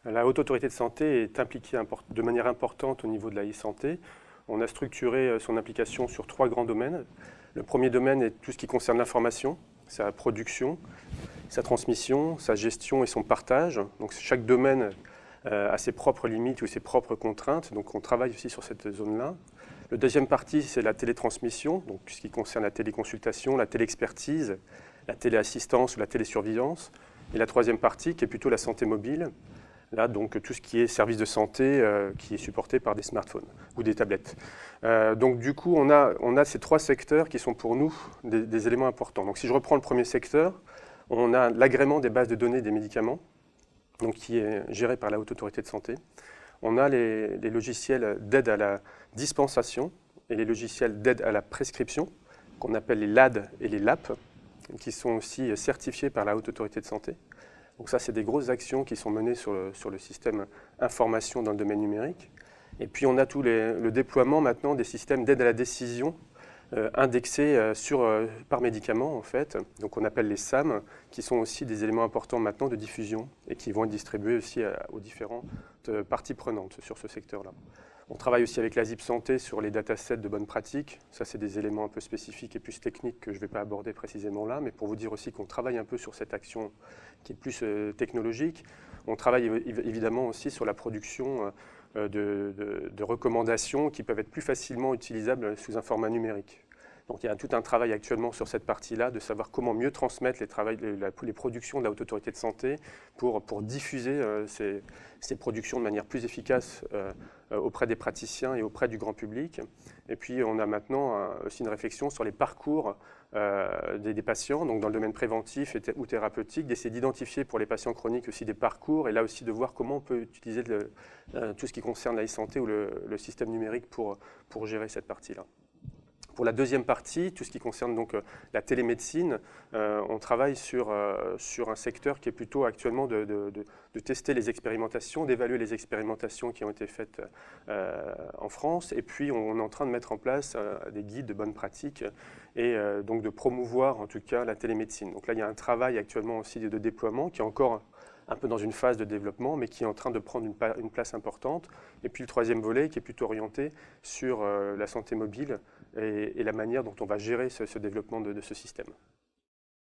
La Haute Autorité de Santé est impliquée de manière importante au niveau de la e-santé. On a structuré son implication sur 3 grands domaines. Le premier domaine est tout ce qui concerne l'information, sa production, sa transmission, sa gestion et son partage. Donc chaque domaine a ses propres limites ou ses propres contraintes, donc on travaille aussi sur cette zone-là. Le deuxième partie, c'est la télétransmission, donc tout ce qui concerne la téléconsultation, la téléexpertise, la téléassistance ou la télésurveillance. Et la troisième partie, qui est plutôt la santé mobile, là, donc tout ce qui est service de santé qui est supporté par des smartphones ou des tablettes. Donc du coup, on a ces 3 secteurs qui sont pour nous des éléments importants. Donc si je reprends le premier secteur, on a l'agrément des bases de données des médicaments, donc qui est géré par la Haute Autorité de Santé. On a les logiciels d'aide à la dispensation et les logiciels d'aide à la prescription, qu'on appelle les LAD et les LAP, qui sont aussi certifiés par la Haute Autorité de Santé. Donc ça, c'est des grosses actions qui sont menées sur le système information dans le domaine numérique. Et puis on a tout le déploiement maintenant des systèmes d'aide à la décision indexés par médicament en fait. Donc on appelle les SAM, qui sont aussi des éléments importants maintenant de diffusion et qui vont être distribués aussi aux différentes parties prenantes sur ce secteur-là. On travaille aussi avec la ZIP Santé sur les datasets de bonnes pratiques. Ça, c'est des éléments un peu spécifiques et plus techniques que je ne vais pas aborder précisément là, mais pour vous dire aussi qu'on travaille un peu sur cette action qui est plus technologique. On travaille évidemment aussi sur la production de recommandations qui peuvent être plus facilement utilisables sous un format numérique. Donc il y a tout un travail actuellement sur cette partie-là, de savoir comment mieux transmettre les productions de la Haute Autorité de Santé pour diffuser ces productions de manière plus efficace auprès des praticiens et auprès du grand public. Et puis on a maintenant aussi une réflexion sur les parcours des patients, donc dans le domaine préventif ou thérapeutique, d'essayer d'identifier pour les patients chroniques aussi des parcours, et là aussi de voir comment on peut utiliser tout ce qui concerne la e-santé ou le système numérique pour gérer cette partie-là. Pour la deuxième partie, tout ce qui concerne donc la télémédecine, on travaille sur un secteur qui est plutôt actuellement de tester les expérimentations, d'évaluer les expérimentations qui ont été faites en France, et puis on est en train de mettre en place des guides de bonnes pratiques et donc de promouvoir en tout cas la télémédecine. Donc là, il y a un travail actuellement aussi de déploiement qui est encore un peu dans une phase de développement, mais qui est en train de prendre une place importante. Et puis le troisième volet qui est plutôt orienté sur la santé mobile et la manière dont on va gérer ce développement de ce système.